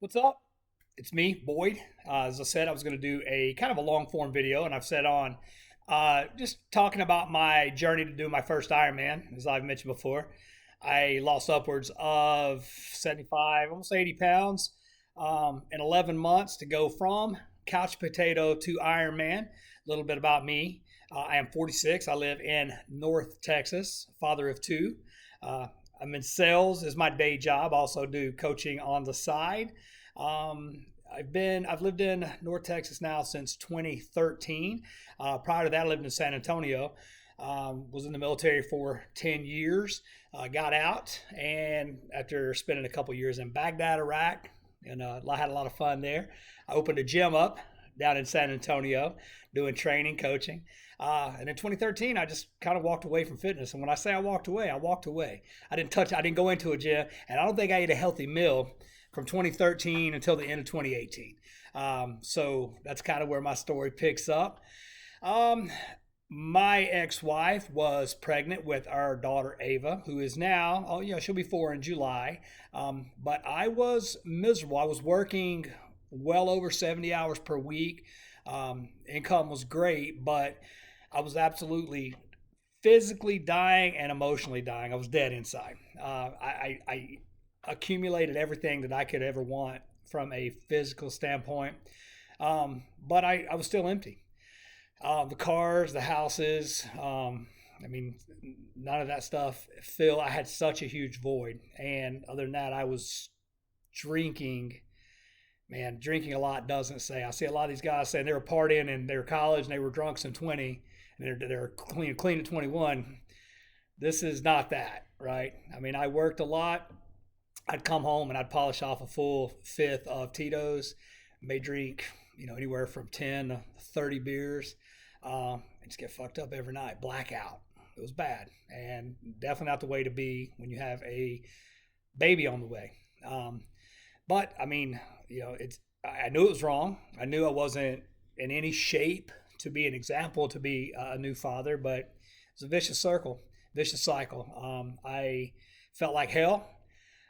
What's up? It's me, Boyd. As I said, I was going to do a kind of a long form video, and I've set on just talking about my journey to do my first Ironman. As I've mentioned before, I lost upwards of 75, almost 80 pounds in 11 months to go from couch potato to Ironman. A little bit about me. I am 46. I live in North Texas, father of two. Uh, I'm in sales as my day job. Also do coaching on the side. I've lived in North Texas now since 2013. Prior to that, I lived in San Antonio. Was in the military for 10 years. Got out, and after spending a couple years in Baghdad, Iraq, and I had a lot of fun there. I opened a gym up down in San Antonio, doing training, coaching. And in 2013, I just kind of walked away from fitness. And when I say I walked away, I walked away. I didn't go into a gym, and I don't think I ate a healthy meal from 2013 until the end of 2018. So that's kind of where my story picks up. Um, my ex-wife was pregnant with our daughter Ava, who is now, she'll be 4 in July. But I was miserable. I was working well over 70 hours per week. Income was great, but I was absolutely physically dying and emotionally dying. I was dead inside. I accumulated everything that I could ever want from a physical standpoint, but I was still empty. The cars, the houses, I mean, none of that stuff. Phil, I had such a huge void. And other than that, I was drinking. Man, drinking a lot doesn't say. I see a lot of these guys saying they were partying in their college and they were drunks in 20 and they're clean at 21. This is not that, right? I mean, I worked a lot. I'd come home and I'd polish off a full fifth of Tito's. May drink, anywhere from 10 to 30 beers. And just get fucked up every night. Blackout. It was bad, and definitely not the way to be when you have a baby on the way. But I mean, it's. I knew it was wrong. I knew I wasn't in any shape to be an example, to be a new father. But it's a vicious circle, vicious cycle. I felt like hell.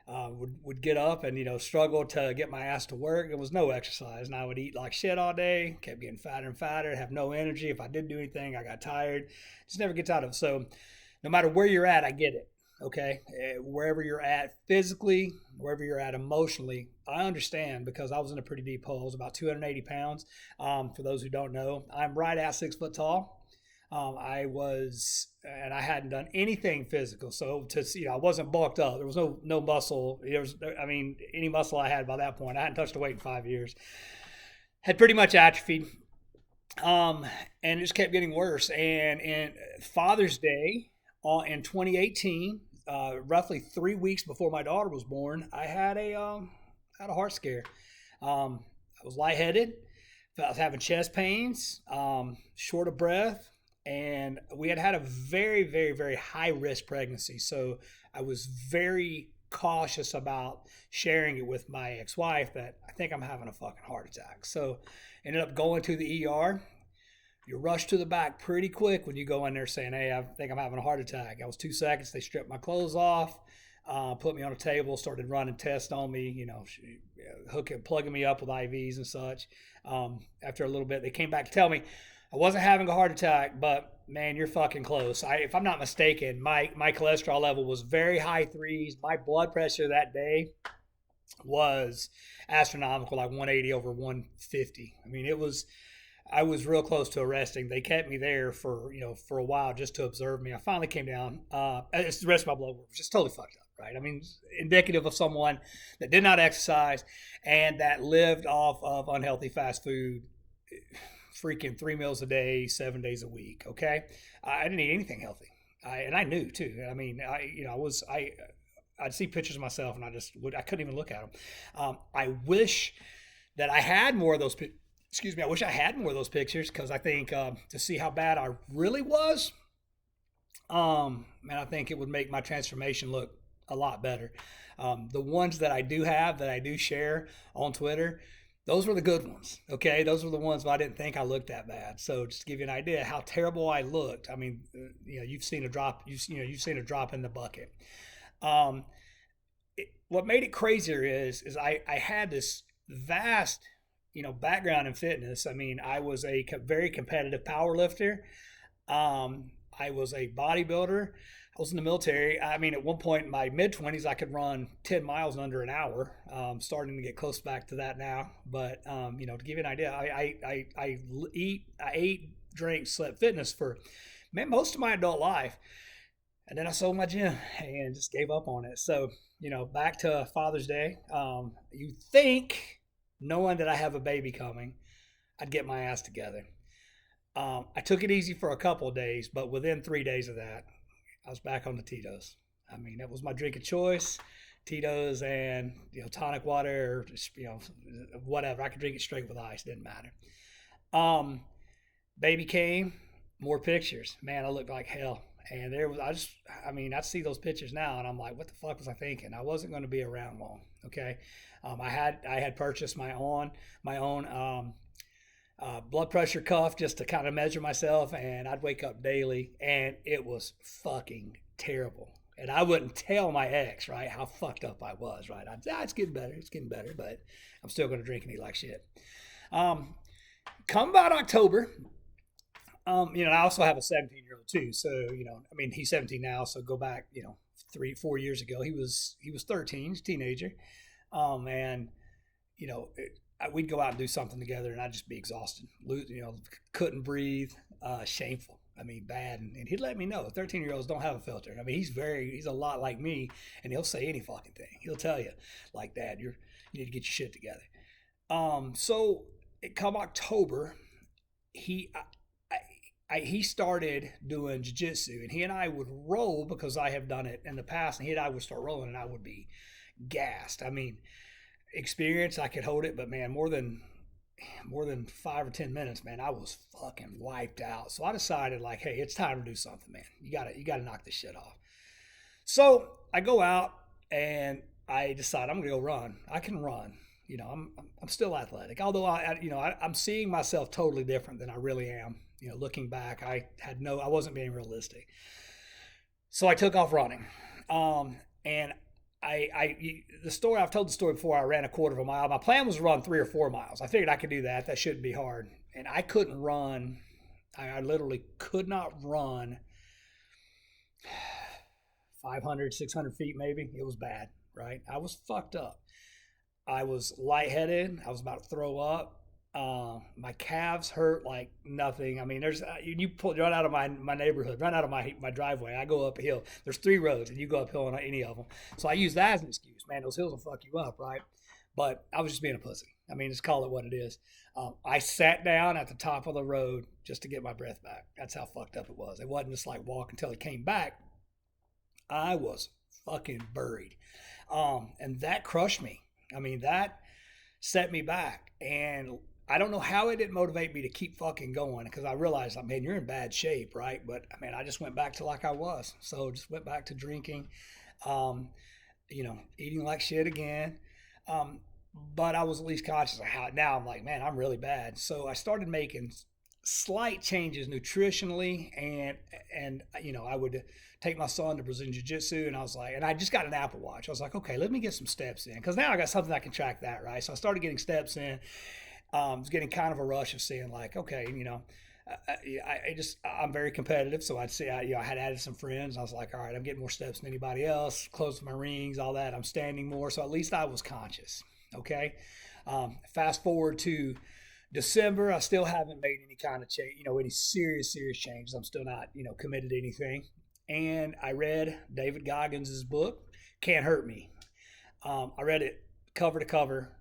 Would get up and struggle to get my ass to work. There was no exercise, and I would eat like shit all day. Kept getting fatter and fatter. Have no energy. If I did do anything, I got tired. Just never gets out of it. So, no matter where you're at, I get it. Okay, wherever you're at physically, wherever you're at emotionally, I understand because I was in a pretty deep hole. I was about 280 pounds. For those who don't know, I'm right at 6 foot tall. I was, and I hadn't done anything physical, so I wasn't bulked up. There was no muscle. Any muscle I had by that point, I hadn't touched a weight in 5 years. Had pretty much atrophied, and it just kept getting worse. And in Father's Day, in 2018, roughly 3 weeks before my daughter was born, I had a heart scare. I was lightheaded. I was having chest pains, short of breath, and we had a very, very, very high risk pregnancy. So I was very cautious about sharing it with my ex-wife that I think I'm having a fucking heart attack. So ended up going to the ER. You rush to the back pretty quick when you go in there saying, "Hey, I think I'm having a heart attack." I was 2 seconds. They stripped my clothes off, put me on a table, started running tests on me, plugging me up with IVs and such. After a little bit, they came back to tell me I wasn't having a heart attack, but man, you're fucking close. If I'm not mistaken, my cholesterol level was very high threes. My blood pressure that day was astronomical, like 180 over 150. I mean, I was real close to arresting. They kept me there for a while just to observe me. I finally came down. The rest of my blood work was just totally fucked up, right? I mean, indicative of someone that did not exercise and that lived off of unhealthy fast food, freaking 3 meals a day, 7 days a week. Okay, I didn't eat anything healthy, and I knew too. I mean, I'd see pictures of myself, and I couldn't even look at them. I wish that I had more of those. Excuse me. I wish I had more of those pictures because I think to see how bad I really was, man, I think it would make my transformation look a lot better. The ones that I do have that I do share on Twitter, those were the good ones. Okay, those were the ones where I didn't think I looked that bad. So just to give you an idea how terrible I looked. I mean, you've seen a drop. You've seen a drop in the bucket. Um, what made it crazier is I had this vast, background in fitness. I mean, I was a very competitive power lifter. I was a bodybuilder. I was in the military. I mean, at one point in my mid 20s, I could run 10 miles in under an hour. Starting to get close back to that now. But, to give you an idea, I ate, drank, slept fitness for most of my adult life. And then I sold my gym and just gave up on it. So, back to Father's Day. You think, knowing that I have a baby coming, I'd get my ass together. I took it easy for a couple of days, but within 3 days of that, I was back on the Tito's. I mean, that was my drink of choice, Tito's and tonic water, or just, whatever. I could drink it straight with ice, didn't matter. Um, Baby came, more pictures. Man, I looked like hell. And there was, I see those pictures now, and I'm like, what the fuck was I thinking? I wasn't going to be around long. Okay, I had purchased my own blood pressure cuff just to kind of measure myself, and I'd wake up daily, and it was fucking terrible. And I wouldn't tell my ex, right, how fucked up I was, right? It's getting better, but I'm still going to drink and eat like shit. Um, Come about October, I also have a 17-year-old too. So, he's 17 now. So go back, 3, 4 years ago, he was 13, he's a teenager. And, we'd go out and do something together, and I'd just be exhausted, couldn't breathe, shameful. I mean, bad. And he'd let me know 13-year-olds don't have a filter. I mean, he's a lot like me, and he'll say any fucking thing. He'll tell you, like, Dad, you need to get your shit together. So it come October, he, he started doing jiu-jitsu, and he and I would roll because I have done it in the past, and he and I would start rolling, and I would be gassed. I mean, experience, I could hold it, but man, more than 5 or 10 minutes, man, I was fucking wiped out. So I decided, like, hey, it's time to do something, man. You gotta knock this shit off. So I go out and I decide I'm gonna go run. I can run. I'm still athletic, although I'm seeing myself totally different than I really am. Looking back, I wasn't being realistic. So I took off running. And the story, I've told the story before. I ran a quarter of a mile. My plan was to run 3 or 4 miles. I figured I could do that. That shouldn't be hard. And I couldn't run. I literally could not run 500, 600 feet maybe. It was bad, right? I was fucked up. I was lightheaded. I was about to throw up. My calves hurt like nothing. I mean, run out of my neighborhood, run out of my driveway. I go up a hill. There's 3 roads, and you go uphill on any of them. So I use that as an excuse. Man, those hills will fuck you up, right? But I was just being a pussy. I mean, just call it what it is. I sat down at the top of the road just to get my breath back. That's how fucked up it was. It wasn't just like walk until it came back. I was fucking buried. And that crushed me. I mean, that set me back. And I don't know how it didn't motivate me to keep fucking going, because I realized, I mean, you're in bad shape, right? But I mean, I just went back to like I was. So just went back to drinking, um, eating like shit again. But I was at least conscious of how now I'm like, man, I'm really bad. So I started making slight changes nutritionally, and I would take my son to Brazilian Jiu-Jitsu, and I was like, and I just got an Apple Watch. I was like, okay, let me get some steps in, because now I got something that can track that, right? So I started getting steps in. I was getting kind of a rush of seeing, like, okay, I'm very competitive, so I'd say I had added some friends. I was like, all right, I'm getting more steps than anybody else, close to my rings, all that. I'm standing more, so at least I was conscious. Okay, fast forward to December, I still haven't made any kind of change, any serious changes. I'm still not, committed to anything. And I read David Goggins' book, Can't Hurt Me. I read it cover to cover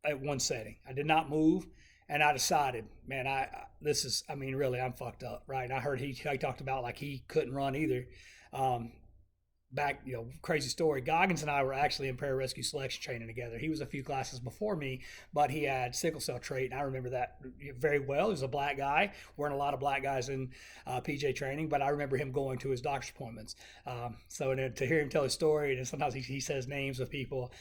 at one setting. I did not move, and I decided, man, really, I'm fucked up, right? And I heard he talked about, like, he couldn't run either. Um, Crazy story. Goggins and I were actually in pararescue selection training together. He was a few classes before me, but he had sickle cell trait, and I remember that very well. He was a black guy. Weren't a lot of black guys in PJ training, but I remember him going to his doctor's appointments. So to hear him tell his story, and sometimes he says names of people,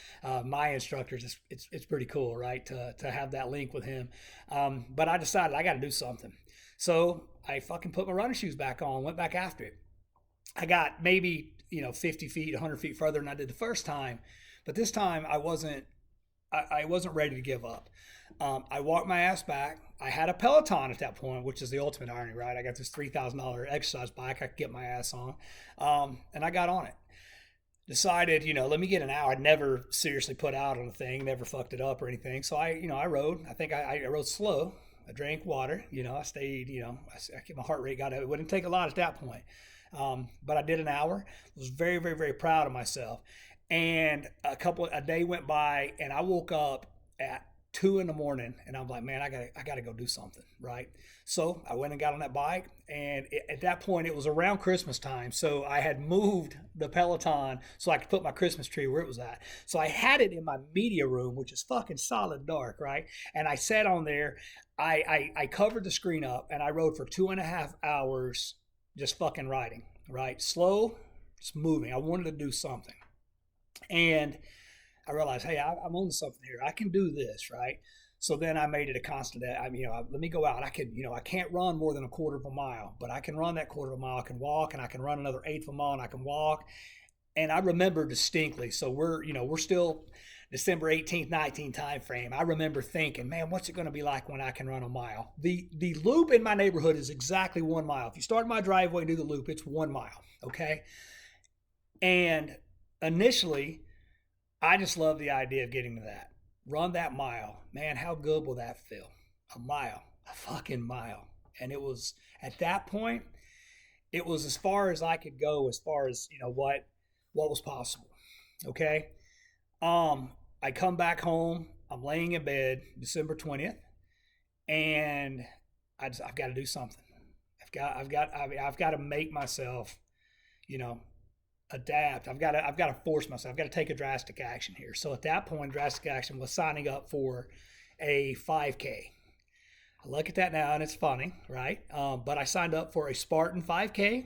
my instructors, it's pretty cool, right, to have that link with him. But I decided I got to do something. So I fucking put my running shoes back on, went back after it. I got maybe 50 feet, 100 feet further than I did the first time, But this time I wasn't ready to give up. I walked my ass back. I had a Peloton at that point, which is the ultimate irony, right? I got this $3,000 exercise bike I could get my ass on, and I got on it. Decided, let me get an hour. I'd never seriously put out on a thing, never fucked it up or anything. So I rode. I think I rode slow. I drank water. I stayed. I kept my heart rate got up. It wouldn't take a lot at that point, but I did an hour. Was very, very, very proud of myself. And a day went by, and I woke up at 2 in the morning, and I'm like, man, I gotta go do something, right? So I went and got on that bike, and at that point, it was around Christmas time, so I had moved the Peloton so I could put my Christmas tree where it was at. So I had it in my media room, which is fucking solid dark, right? And I sat on there. I covered the screen up, and I rode for 2.5 hours, just fucking riding, right? Slow, just moving. I wanted to do something. And I realized, hey, I'm on something here. I can do this, right? So then I made it a constant. Let me go out. I can't run more than a quarter of a mile, but I can run that quarter of a mile. I can walk, and I can run another eighth of a mile, and I can walk. And I remember distinctly. So we're still December 18th, 19th time frame. I remember thinking, man, what's it going to be like when I can run a mile? The loop in my neighborhood is exactly 1 mile. If you start my driveway and do the loop, it's 1 mile. Okay. And initially, I just love the idea of getting to that. Run that mile. Man, how good will that feel? A mile. A fucking mile. And it was, at that point, it was as far as I could go as far as, what was possible. Okay? I come back home. I'm laying in bed December 20th, and I've got to do something. I've got to make myself, adapt. I've got to force myself. I've got to take a drastic action here. So at that point, drastic action was signing up for a 5K. I look at that now and it's funny, right? But I signed up for a Spartan 5K,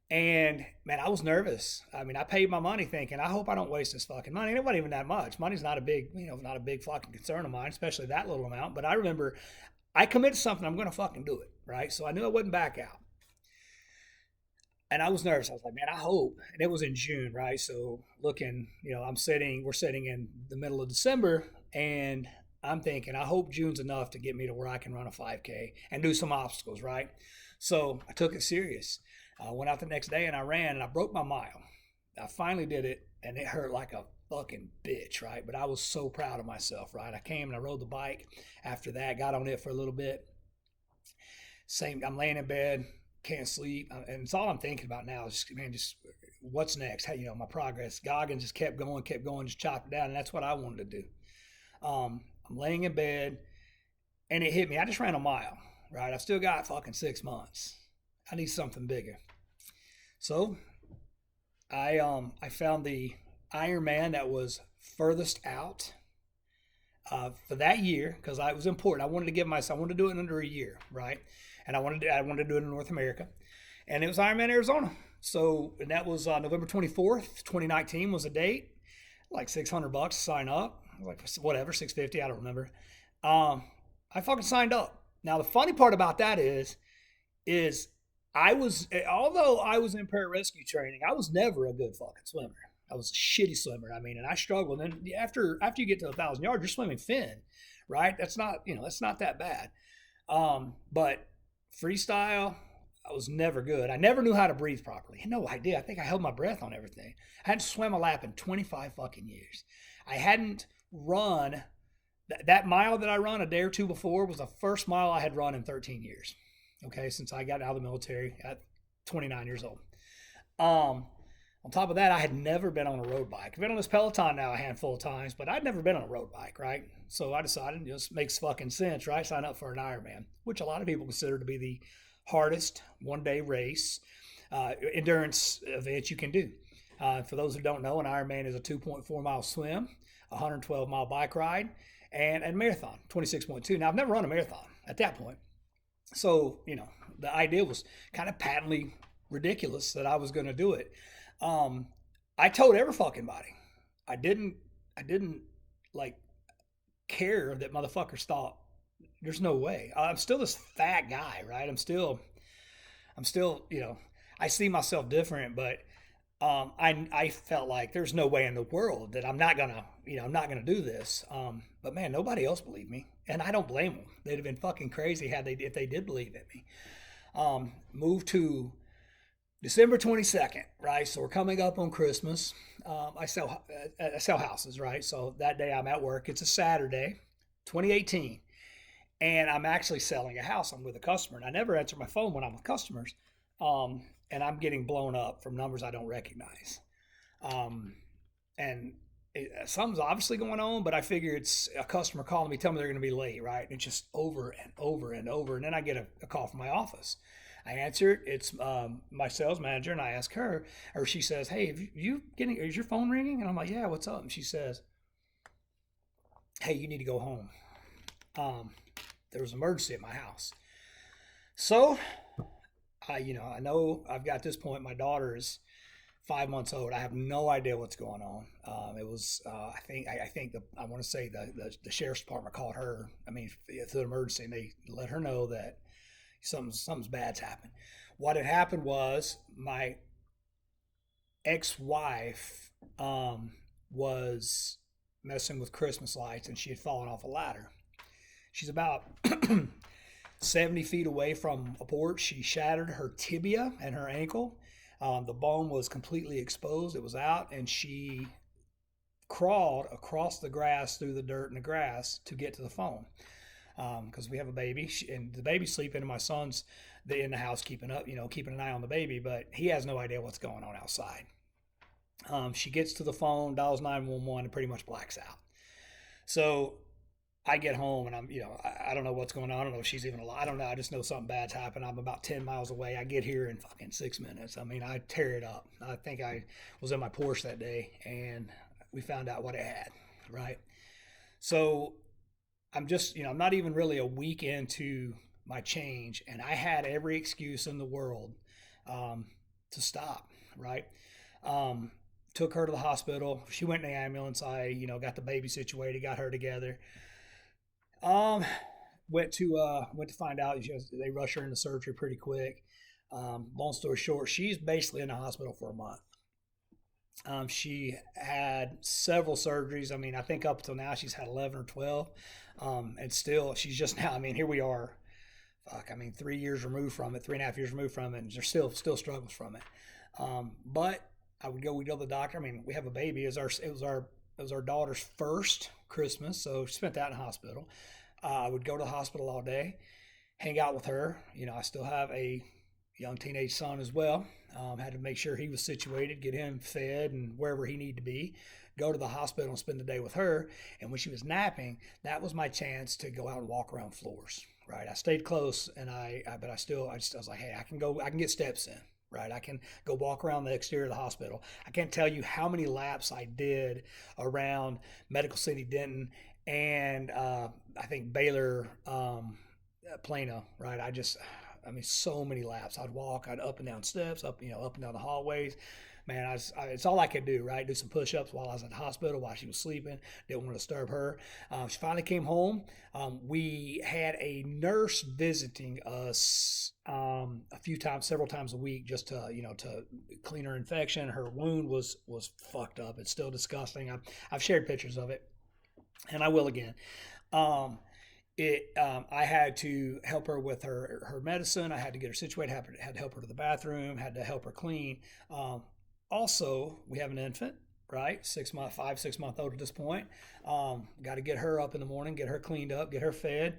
and man, I was nervous. I mean, I paid my money thinking, I hope I don't waste this fucking money. And it wasn't even that much. Money's not a big, not a big fucking concern of mine, especially that little amount. But I remember I committed to something. I'm going to fucking do it, right? So I knew I wouldn't back out. And I was nervous. I was like, man, I hope. And it was in June, right? So looking, we're sitting in the middle of December, and I'm thinking, I hope June's enough to get me to where I can run a 5K and do some obstacles, right? So I took it serious. I went out the next day and I ran, and I broke my mile. I finally did it, and it hurt like a fucking bitch, right? But I was so proud of myself, right? I came and I rode the bike after that, got on it for a little bit. I'm laying in bed, can't sleep, and it's all I'm thinking about now is just what's next. How, my progress. Goggins just kept going, just chopped it down, and that's what I wanted to do. I'm laying in bed, and it hit me. I just ran a mile, right? I've still got fucking 6 months. I need something bigger. So I found the Ironman that was furthest out for that year, because it was important. I wanted to do it in under a year, right? And I wanted to do it in North America, and it was Ironman Arizona. So, and that was November 24th, 2019 was the date. Like $600 to sign up, like whatever, 650, I don't remember. I fucking signed up. Now the funny part about that is although I was in pararescue training, I was never a good fucking swimmer. I was a shitty swimmer. I mean, and I struggled. And after you get to 1,000 yards, you're swimming fin, right? That's not that bad. But freestyle, I was never good. I never knew how to breathe properly. I had no idea. I think I held my breath on everything. I hadn't swam a lap in 25 fucking years. I hadn't run that mile that I run a day or two before was the first mile I had run in 13 years. Okay, since I got out of the military at 29 years old. On top of that, I had never been on a road bike. I've been on this Peloton now a handful of times, but I'd never been on a road bike, right? So I decided it just makes fucking sense, right? Sign up for an Ironman, which a lot of people consider to be the hardest one-day race endurance event you can do. For those who don't know, an Ironman is a 2.4 mile swim, a 112 mile bike ride, and a marathon, 26.2. Now, I've never run a marathon at that point. So, the idea was kind of patently ridiculous that I was going to do it. I told every fucking body. I didn't like care that motherfuckers thought there's no way. I'm still this fat guy, right? I'm still, I see myself different, but I felt like there's no way in the world that I'm not gonna do this. But man, nobody else believed me, and I don't blame them. They'd have been fucking crazy had they if they did believe in me. Moved to December 22nd, right? So we're coming up on Christmas. I sell houses, right? So that day I'm at work. It's a Saturday, 2018, and I'm actually selling a house. I'm with a customer, and I never answer my phone when I'm with customers. And I'm getting blown up from numbers I don't recognize. Um, and something's obviously going on, but I figure it's a customer calling me, telling me they're going to be late, right? And it's just over and over and over. And then I get a call from my office. I answer it. It's my sales manager, and I ask her, or she says, "Hey, is your phone ringing?" And I'm like, "Yeah, what's up?" And she says, "Hey, you need to go home. Um, there was an emergency at my house." So I know I've got this point. My daughter is 5 months old. I have no idea what's going on. It was, I think I want to say the sheriff's department called her. I mean, to the emergency, and they let her know that something's bad's happened. What had happened was my ex-wife was messing with Christmas lights, and she had fallen off a ladder. She's about 70 feet away from a porch. She shattered her tibia and her ankle. The bone was completely exposed. It was out, and she crawled across the grass through the dirt and the grass to get to the phone. Because we have a baby, and the baby's sleeping, and my son's in the house keeping up, keeping an eye on the baby, but he has no idea what's going on outside. She gets to the phone, dials 911, and pretty much blacks out. So I get home and I don't know what's going on. I don't know if she's even alive. I don't know. I just know something bad's happened. I'm about 10 miles away. I get here in fucking 6 minutes. I mean, I tear it up. I think I was in my Porsche that day and we found out what it had, right? So I'm just, I'm not even really a week into my change, and I had every excuse in the world to stop, right? Um, Took her to the hospital. She went in the ambulance. I, got the baby situated, got her together. Um, went to find out they rush her into surgery pretty quick. Long story short, she's basically in the hospital for a month. She had several surgeries. I mean, I think up until now she's had 11 or 12. And still, she's just now. I mean, here we are. Fuck. I mean, 3 years removed from it, 3.5 years removed from it, and there's still struggles from it. But we go to the doctor. I mean, we have a baby. It was our daughter's first Christmas, so she spent that in the hospital. I would go to the hospital all day, hang out with her. I still have a young teenage son as well. Had to make sure he was situated, get him fed, and wherever he needed to be. Go to the hospital and spend the day with her. And when she was napping, that was my chance to go out and walk around floors. Right, I stayed close, and but I was like, hey, I can get steps in. Right, I can go walk around the exterior of the hospital. I can't tell you how many laps I did around Medical City Denton and I think Baylor, Plano. Right, I mean, so many laps. I'd up and down steps, up and down the hallways. Man, it's all I could do, right? Do some push-ups while I was at the hospital, while she was sleeping. Didn't want to disturb her. She finally came home. We had a nurse visiting us a few times, several times a week, just to clean her infection. Her wound was fucked up. It's still disgusting. I've shared pictures of it, and I will again. Um, I had to help her with her medicine. I had to get her situated. Had to help her to the bathroom. Had to help her clean. Also, we have an infant, right? 6 month, 5 6 month old at this point. Got to get her up in the morning, get her cleaned up, get her fed.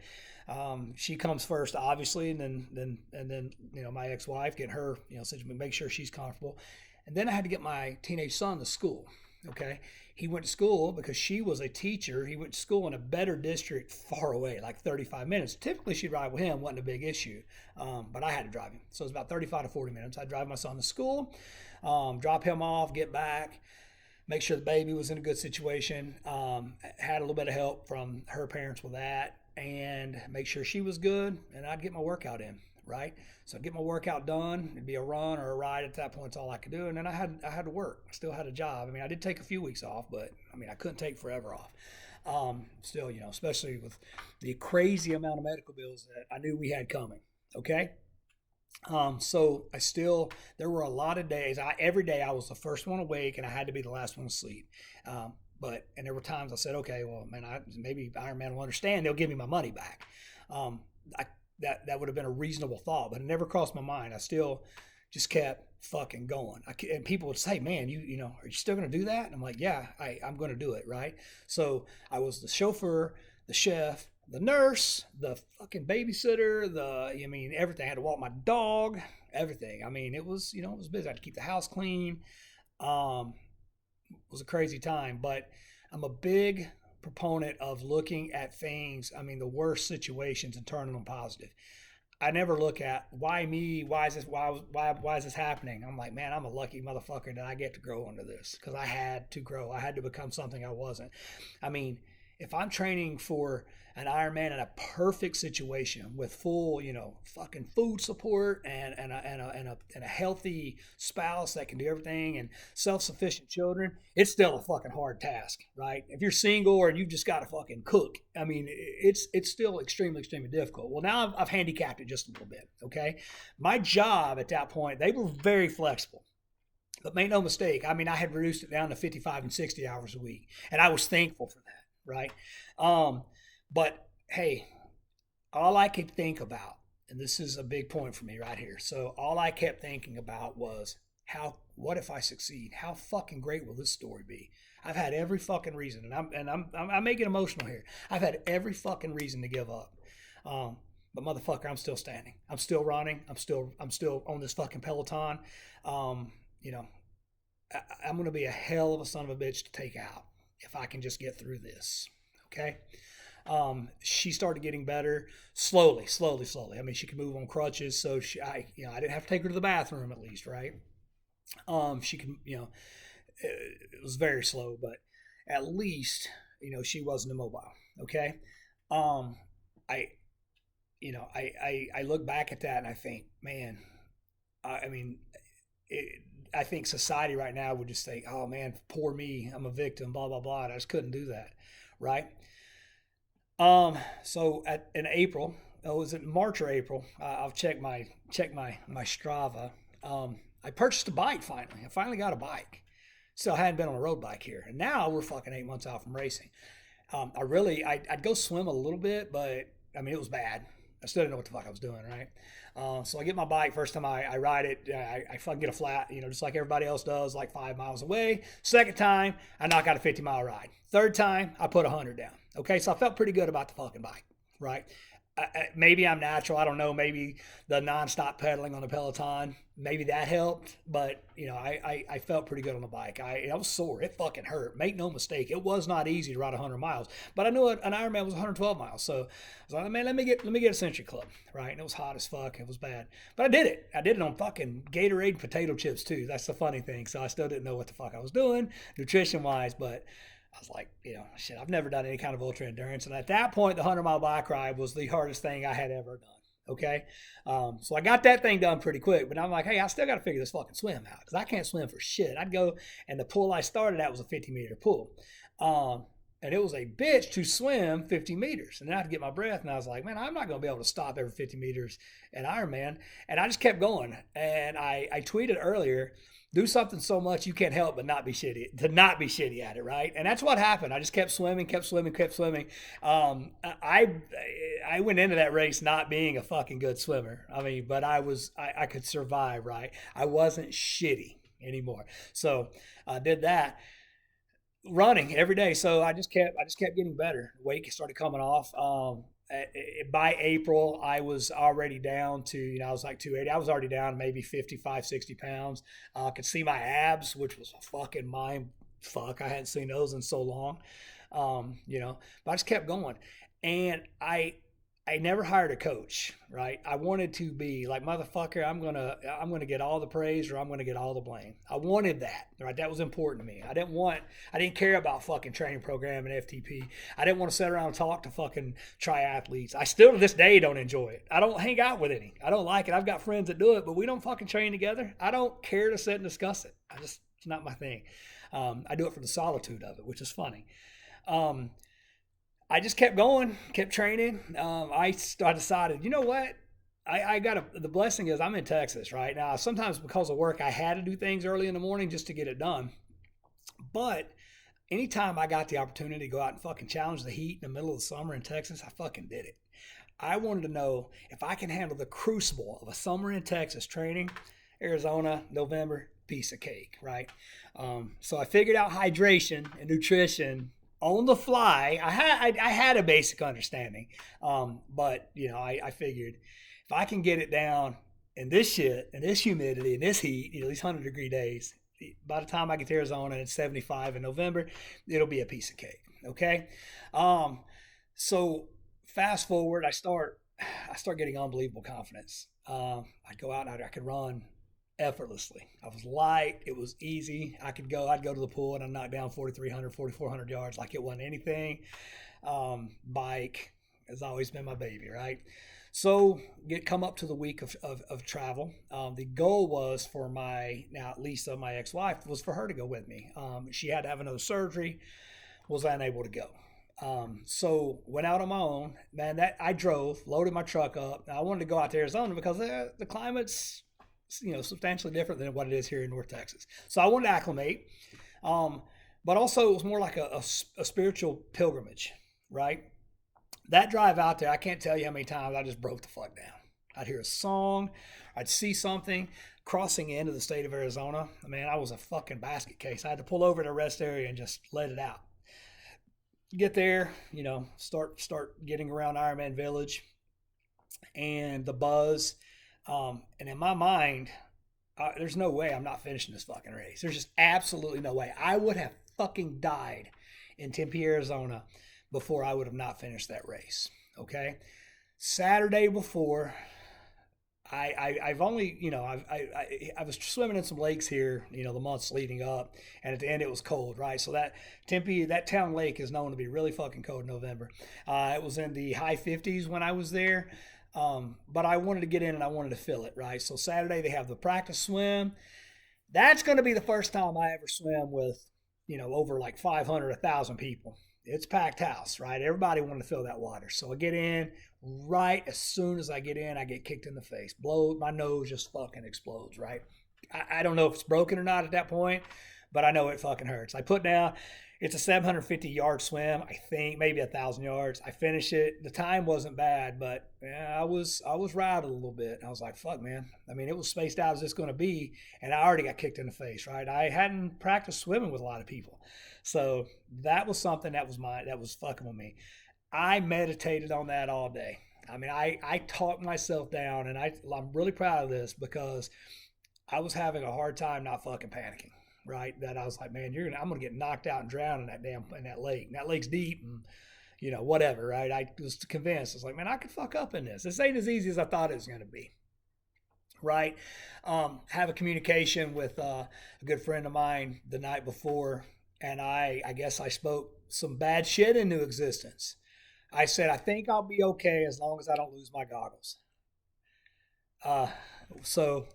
She comes first, obviously, and then my ex-wife, get her make sure she's comfortable, and then I had to get my teenage son to school. Okay, he went to school because she was a teacher. He went to school in a better district far away, like 35 minutes. Typically, she'd ride with him, wasn't a big issue, but I had to drive him. So it was about 35 to 40 minutes. I'd drive my son to school, drop him off, get back, make sure the baby was in a good situation. Had a little bit of help from her parents with that, and make sure she was good, and I'd get my workout in, right? So I'd get my workout done. It'd be a run or a ride at that point. It's all I could do. And then I had to work. I still had a job. I mean, I did take a few weeks off, but I mean, I couldn't take forever off. Still, especially with the crazy amount of medical bills that I knew we had coming. Okay. So I still, there were a lot of days, every day I was the first one awake and I had to be the last one to sleep. And there were times I said, okay, well, man, maybe Ironman will understand. They'll give me my money back. Um, I, that would have been a reasonable thought, but it never crossed my mind. I still just kept fucking going. And people would say, man, are you still going to do that? And I'm like, yeah, I'm going to do it. Right. So I was the chauffeur, the chef, the nurse, the fucking babysitter, everything. I had to walk my dog, everything. I mean, it was busy. I had to keep the house clean. Um, it was a crazy time, but I'm a big proponent of looking at things, the worst situations and turning them positive. I never look at why me, why is this, why is this happening? I'm like, man, I'm a lucky motherfucker that I get to grow into this because I had to grow. I had to become something I wasn't. I mean, if I'm training for an Ironman in a perfect situation with full, fucking food support and a healthy spouse that can do everything and self-sufficient children, it's still a fucking hard task, right? If you're single or you've just got to fucking cook, it's still extremely, extremely difficult. Well, now I've handicapped it just a little bit, okay? My job at that point, they were very flexible. But make no mistake, I had reduced it down to 55 and 60 hours a week. And I was thankful for that, right? Um, but hey, all I could think about, and this is a big point for me right here. So all I kept thinking about was what if I succeed? How fucking great will this story be? I've had every fucking reason, and I'm making emotional here. I've had every fucking reason to give up. But motherfucker, I'm still standing. I'm still running. I'm still on this fucking Peloton. Um, you know, I'm going to be a hell of a son of a bitch to take out if I can just get through this. Okay. She started getting better slowly, slowly, slowly. She could move on crutches, so I didn't have to take her to the bathroom at least, right? She could, it was very slow, but at least, she wasn't immobile. Okay. Um, I, I look back at that and I think, man, I mean, it, I think society right now would just think, oh man, poor me, I'm a victim, blah blah blah. And I just couldn't do that, right? So in April, was it March or April? I'll check my Strava. I purchased a bike finally. I finally got a bike. Still hadn't been on a road bike here, and now we're fucking 8 months out from racing. I'd go swim a little bit, but it was bad. I still didn't know what the fuck I was doing, right? So I get my bike. First time I ride it, I fucking get a flat, just like everybody else does, like 5 miles away. Second time, I knock out a 50-mile ride. Third time, I put 100 down. Okay, so I felt pretty good about the fucking bike, right? Maybe I'm natural. I don't know. Maybe the nonstop pedaling on the Peloton, maybe that helped. But I felt pretty good on the bike. I was sore. It fucking hurt. Make no mistake. It was not easy to ride 100 miles. But I knew an Ironman was 112 miles. So I was like, man, let me get a Century Club, right? And it was hot as fuck. It was bad. But I did it. I did it on fucking Gatorade and potato chips too. That's the funny thing. So I still didn't know what the fuck I was doing nutrition wise, but I was like, shit, I've never done any kind of ultra endurance. And at that point, the 100-mile bike ride was the hardest thing I had ever done. Okay. So I got that thing done pretty quick, but I'm like, hey, I still got to figure this fucking swim out because I can't swim for shit. I'd go, and the pool I started at was a 50-meter pool. And it was a bitch to swim 50 meters. And then I had to get my breath. And I was like, man, I'm not going to be able to stop every 50 meters at Ironman. And I just kept going. And I tweeted earlier, do something so much you can't help but not be shitty at it, right? And that's what happened. I just kept swimming, kept swimming, kept swimming. I went into that race not being a fucking good swimmer. But I could survive, right? I wasn't shitty anymore. So I did that running every day. So I just kept getting better. Weight started coming off. By April, I was already down to, I was like 280. I was already down maybe 55, 60 pounds. I could see my abs, which was a fucking mind fuck. I hadn't seen those in so long. But I just kept going. And I never hired a coach, right? I wanted to be like, motherfucker, I'm gonna get all the praise or I'm gonna get all the blame. I wanted that, right? That was important to me. I didn't care about fucking training program and FTP. I didn't want to sit around and talk to fucking triathletes. I still to this day don't enjoy it. I don't hang out with any. I don't like it. I've got friends that do it, but we don't fucking train together. I don't care to sit and discuss it. It's not my thing. I do it for the solitude of it, which is funny. Um, I just kept going, kept training. I decided, you know what? I got the blessing is I'm in Texas right now. Sometimes because of work, I had to do things early in the morning just to get it done. But anytime I got the opportunity to go out and fucking challenge the heat in the middle of the summer in Texas, I fucking did it. I wanted to know if I can handle the crucible of a summer in Texas training, Arizona, November, piece of cake, right? So I figured out hydration and nutrition on the fly. I had a basic understanding, but I figured if I can get it down in this shit, in this humidity, in this heat, these 100-degree days, by the time I get to Arizona and it's 75 in November, it'll be a piece of cake. Okay. So fast forward, I start getting unbelievable confidence. I'd go out and I could run effortlessly. I was light. It was easy. I'd go to the pool and I'd knock down 4,300, 4,400 yards like it wasn't anything. Bike has always been my baby, right? So come up to the week of travel. The goal was for Lisa, my ex-wife, was for her to go with me. She had to have another surgery, was unable to go. So went out on my own, man. That I drove, loaded my truck up. I wanted to go out to Arizona because the climate's substantially different than what it is here in North Texas. So I wanted to acclimate, but also it was more like a spiritual pilgrimage, right? That drive out there, I can't tell you how many times I just broke the fuck down. I'd hear a song, I'd see something crossing into the state of Arizona. Man, I was a fucking basket case. I had to pull over to a rest area and just let it out. Get there, start getting around Ironman Village and the buzz. And in my mind, there's no way I'm not finishing this fucking race. There's just absolutely no way. I would have fucking died in Tempe, Arizona before I would have not finished that race. Okay. Saturday before, I was swimming in some lakes here, the months leading up, and at the end it was cold, right? So that Tempe, that town lake is known to be really fucking cold in November. It was in the high 50s when I was there. But I wanted to get in and I wanted to feel it, right? So Saturday they have the practice swim. That's going to be the first time I ever swim with, over like 500, 1,000 people. It's packed house, right? Everybody wanted to feel that water. So I get in, right as soon as I get in, I get kicked in the face. My nose just fucking explodes, right? I don't know if it's broken or not at that point, but I know it fucking hurts. I put down, it's a 750-yard swim, I think, maybe 1,000 yards. I finish it. The time wasn't bad, but I was rattled a little bit. I was like, fuck, man. I mean, it was spaced out as it's going to be, and I already got kicked in the face, right? I hadn't practiced swimming with a lot of people. So that was something that was fucking with me. I meditated on that all day. I mean, I talked myself down, and I'm really proud of this because I was having a hard time not fucking panicking. Right, that I was like, man, I'm gonna get knocked out and drown in that lake. And that lake's deep, and whatever. Right, I was convinced. I was like, man, I could fuck up in this. This ain't as easy as I thought it was gonna be. Right, have a communication with a good friend of mine the night before, and I guess I spoke some bad shit into existence. I said, I think I'll be okay as long as I don't lose my goggles. So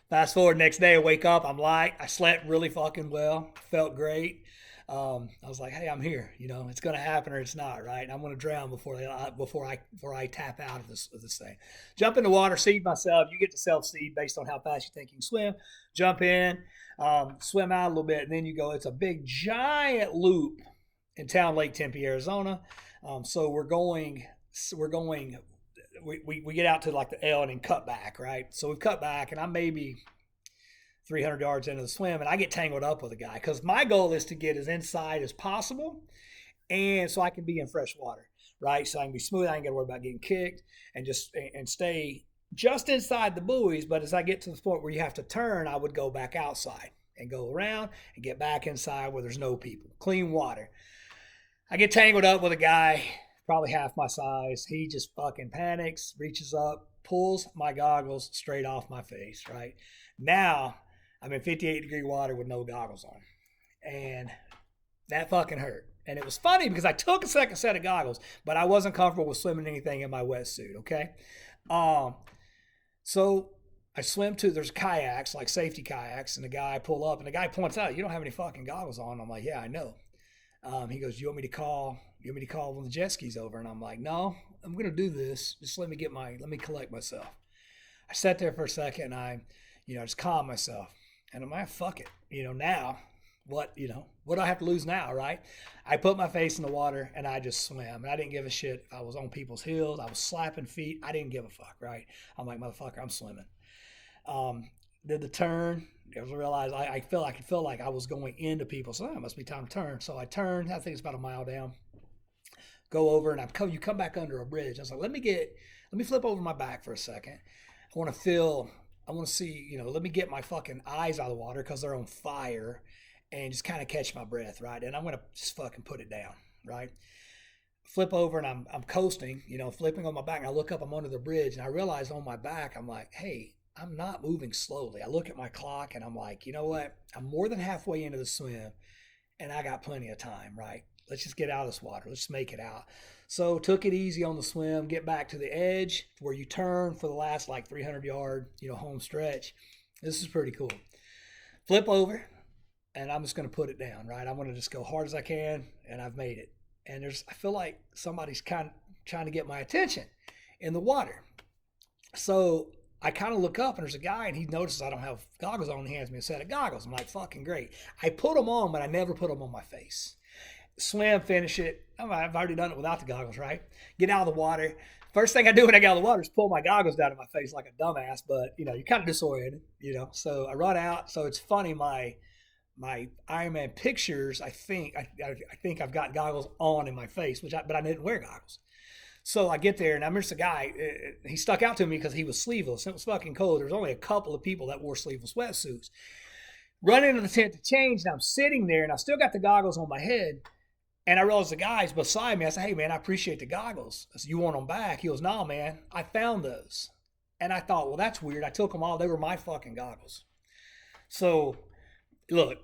fast forward next day, I wake up, I'm light. I slept really fucking well, felt great. I was like, hey, I'm here. It's gonna happen or it's not, right? And I'm gonna drown before I tap out of this thing. Jump in the water, seed myself. You get to self seed based on how fast you think you can swim. Jump in, swim out a little bit, and then you go. It's a big giant loop in Town Lake, Tempe, Arizona. So we're going. We get out to like the L and then cut back, right? So we've cut back, and I'm maybe 300 yards into the swim, and I get tangled up with a guy because my goal is to get as inside as possible, and so I can be in fresh water, right? So I can be smooth. I ain't got to worry about getting kicked, and stay just inside the buoys. But as I get to the point where you have to turn, I would go back outside and go around and get back inside where there's no people, clean water. I get tangled up with a guy probably half my size. He just fucking panics, reaches up, pulls my goggles straight off my face, right? Now I'm in 58-degree water with no goggles on. And that fucking hurt. And it was funny because I took a second set of goggles, but I wasn't comfortable with swimming anything in my wetsuit, okay? So I swim to, there's kayaks, like safety kayaks, and the guy pull up, and the guy points out, you don't have any fucking goggles on. I'm like, yeah, I know. He goes, you want me to call when the jet ski's over? And I'm like, no, I'm going to do this. Just let me collect myself. I sat there for a second and just calmed myself. And I'm like, fuck it. Now what do I have to lose now, right? I put my face in the water and I just swam. And I didn't give a shit if I was on people's heels. I was slapping feet. I didn't give a fuck, right? I'm like, motherfucker, I'm swimming. Did the turn. I realized I feel like I was going into people. So it must be time to turn. So I turned. I think it's about a mile down. Go over and you come back under a bridge. I was like, let me flip over my back for a second. I want to see, let me get my fucking eyes out of the water because they're on fire and just kind of catch my breath, right? And I'm going to just fucking put it down, right? Flip over and I'm coasting, flipping on my back. And I look up, I'm under the bridge and I realize on my back, I'm like, hey, I'm not moving slowly. I look at my clock and I'm like, you know what? I'm more than halfway into the swim and I got plenty of time, right? Let's just get out of this water. Let's make it out. So took it easy on the swim, get back to the edge where you turn for the last like 300-yard, home stretch. This is pretty cool. Flip over and I'm just going to put it down, right? I'm going to just go hard as I can and I've made it. And I feel like somebody's kind of trying to get my attention in the water. So I kind of look up and there's a guy and he notices I don't have goggles on and he hands me a set of goggles. I'm like, fucking great. I put them on, but I never put them on my face. Swim, finish it. I've already done it without the goggles, right? Get out of the water. First thing I do when I get out of the water is pull my goggles down in my face like a dumbass, but you're kind of disoriented, So I run out. So it's funny, my Ironman pictures, I think I've got goggles on in my face, but I didn't wear goggles. So I get there and I remember the guy, he stuck out to me because he was sleeveless. It was fucking cold. There was only a couple of people that wore sleeveless wetsuits. Run into the tent to change and I'm sitting there and I still got the goggles on my head. And I realized the guy's beside me. I said, hey, man, I appreciate the goggles. I said, you want them back? He goes, no, man, I found those. And I thought, well, that's weird. I took them all. They were my fucking goggles. So, look,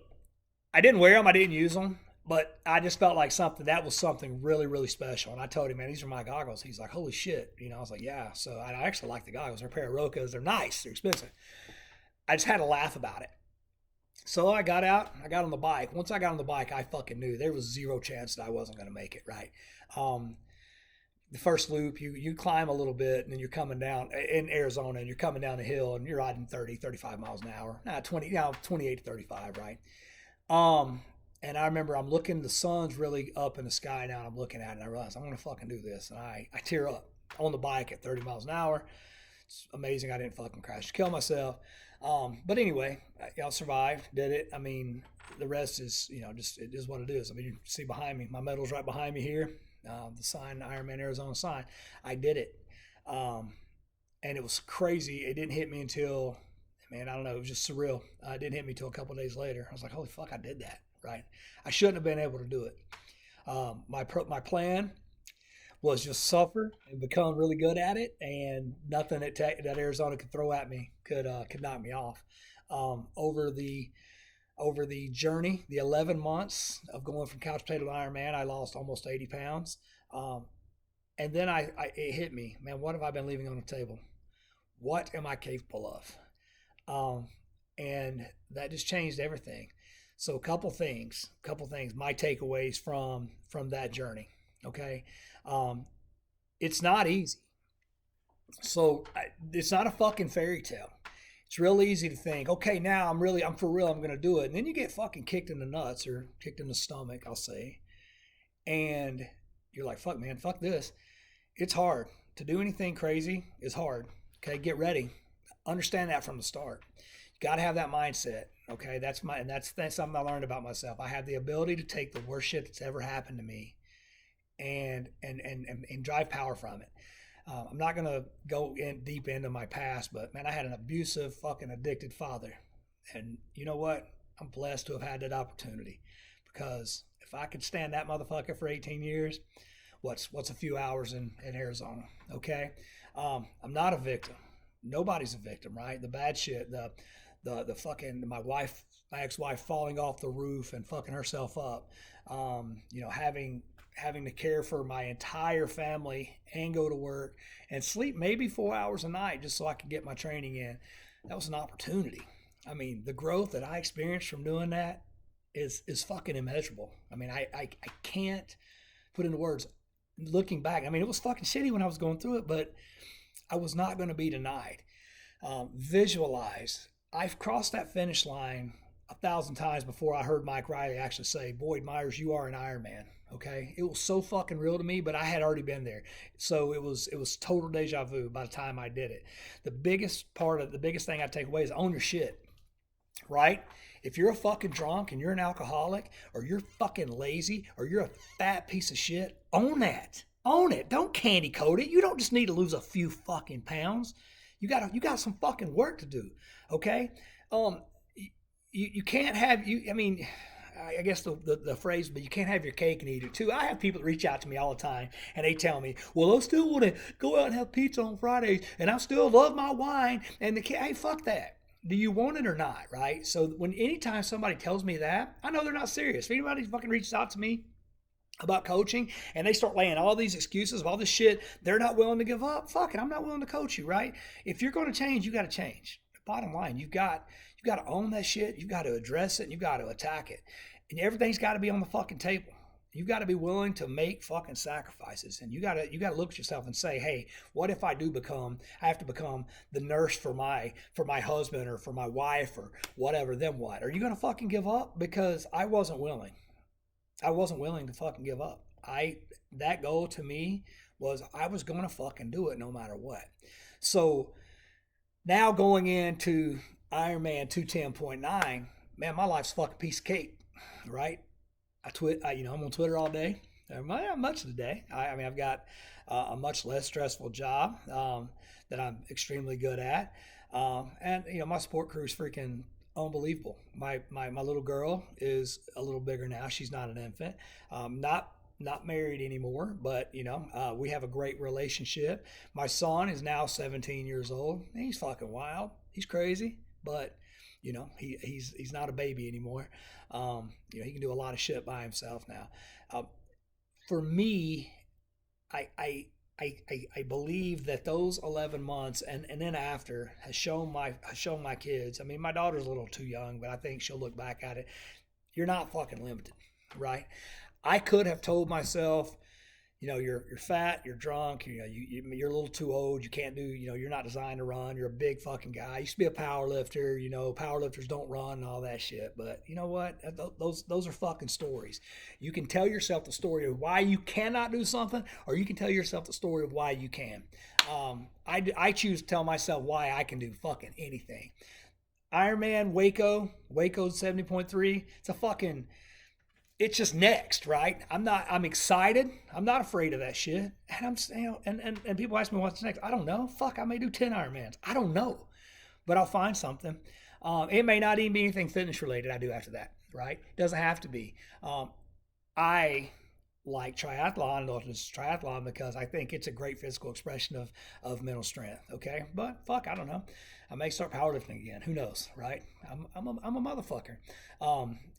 I didn't wear them. I didn't use them. But I just felt like that was something really, really special. And I told him, man, these are my goggles. He's like, holy shit. I was like, yeah. So I actually like the goggles. They're a pair of Rokas. They're nice. They're expensive. I just had to laugh about it. So I got out, I got on the bike. Once I got on the bike, I fucking knew there was zero chance that I wasn't going to make it, right? The first loop, you climb a little bit and then you're coming down in Arizona and you're coming down the hill and you're riding 30, 35 miles an hour. 28 to 35, right? And I remember I'm looking, the sun's really up in the sky now and I'm looking at it and I realize I'm going to fucking do this. And I tear up on the bike at 30 miles an hour. It's amazing I didn't fucking crash, kill myself. But anyway, I survived, did it. I mean, the rest is, just it is what it is. I mean, you see behind me, my medal's right behind me here, the sign, the Ironman Arizona sign. I did it. And it was crazy. It didn't hit me until, man, I don't know, it was just surreal. It didn't hit me until a couple of days later. I was like, holy fuck, I did that, right? I shouldn't have been able to do it. My plan was just suffer and become really good at it, and nothing that Arizona could throw at me could knock me off. Over the journey, the 11 months of going from couch potato to Ironman, I lost almost 80 pounds. And then it hit me, man, what have I been leaving on the table? What am I capable of? And that just changed everything. So a couple things, my takeaways from that journey. Okay. It's not easy. So it's not a fucking fairy tale. It's real easy to think, okay, now I'm for real, I'm going to do it. And then you get fucking kicked in the nuts or kicked in the stomach, I'll say. And you're like, fuck, man, fuck this. It's hard. To do anything crazy is hard. Okay, get ready. Understand that from the start. You got to have that mindset. Okay, that's something I learned about myself. I have the ability to take the worst shit that's ever happened to me and drive power from it. I'm not going to go deep into my past, but man, I had an abusive, fucking addicted father. And you know what? I'm blessed to have had that opportunity, because if I could stand that motherfucker for 18 years, what's a few hours in Arizona? Okay. I'm not a victim. Nobody's a victim, right? The bad shit, the fucking, my ex-wife falling off the roof and fucking herself up, having to care for my entire family and go to work and sleep maybe 4 hours a night just so I could get my training in. That was an opportunity. I mean, the growth that I experienced from doing that is fucking immeasurable. I mean, I can't put into words. Looking back, I mean, it was fucking shitty when I was going through it, but I was not going to be denied. Visualize. I've crossed that finish line 1,000 times before I heard Mike Riley actually say, Boyd Myers, you are an Ironman. Okay. It was so fucking real to me, but I had already been there. So it was total deja vu by the time I did it. The biggest thing I take away is own your shit, right? If you're a fucking drunk and you're an alcoholic or you're fucking lazy or you're a fat piece of shit, own that. Own it. Don't candy coat it. You don't just need to lose a few fucking pounds. You got some fucking work to do. Okay? You can't have you I mean I guess the phrase, but you can't have your cake and eat it too. I have people that reach out to me all the time and they tell me, well, I still want to go out and have pizza on Fridays and I still love my wine. And hey, fuck that. Do you want it or not? Right. So anytime somebody tells me that, I know they're not serious. If anybody fucking reaches out to me about coaching and they start laying all these excuses of all this shit they're not willing to give up, fuck it, I'm not willing to coach you, right? If you're going to change, you got to change. Bottom line, you've got to own that shit. You've got to address it. And you've got to attack it. And everything's got to be on the fucking table. You've got to be willing to make fucking sacrifices. And you got to look at yourself and say, hey, what if I have to become the nurse for my husband or for my wife or whatever, then what? Are you going to fucking give up? Because I wasn't willing. I wasn't willing to fucking give up. That goal to me was I was going to fucking do it no matter what. So now going into Ironman 210.9, man, my life's a fucking piece of cake, right? I'm on Twitter all day, much of the day. I mean, I've got a much less stressful job that I'm extremely good at, and my support crew is freaking unbelievable. My little girl is a little bigger now. She's not an infant. Not married anymore, but we have a great relationship. My son is now 17 years old. He's fucking wild. He's crazy, but he's not a baby anymore. He can do a lot of shit by himself now. For me, I believe that those 11 months and then after has shown my kids. I mean, my daughter's a little too young, but I think she'll look back at it. You're not fucking limited, right? I could have told myself, you're fat, you're drunk, you're a little too old, you can't do, you're not designed to run, you're a big fucking guy. I used to be a power lifter, power lifters don't run and all that shit. But you know what? Those are fucking stories. You can tell yourself the story of why you cannot do something, or you can tell yourself the story of why you can. I choose to tell myself why I can do fucking anything. Ironman, Waco 70.3, it's just next, right? I'm excited. I'm not afraid of that shit. And and people ask me what's next. I don't know. Fuck, I may do 10 Ironmans. I don't know. But I'll find something. It may not even be anything fitness related I do after that, right? It doesn't have to be. I like triathlon, triathlon because I think it's a great physical expression of mental strength. Okay, but fuck, I don't know. I may start powerlifting again. Who knows, right? I'm a motherfucker.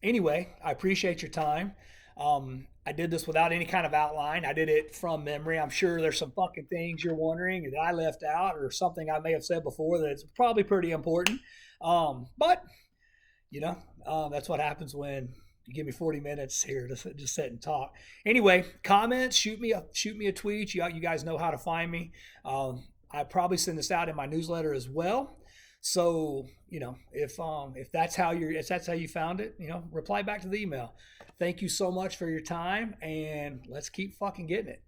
Anyway, I appreciate your time. I did this without any kind of outline. I did it from memory. I'm sure there's some fucking things you're wondering that I left out or something I may have said before that's probably pretty important. But that's what happens when you give me 40 minutes here to just sit and talk. Anyway, comments, shoot me a tweet. You guys know how to find me. I probably send this out in my newsletter as well. So, if that's how you found it, reply back to the email. Thank you so much for your time, and let's keep fucking getting it.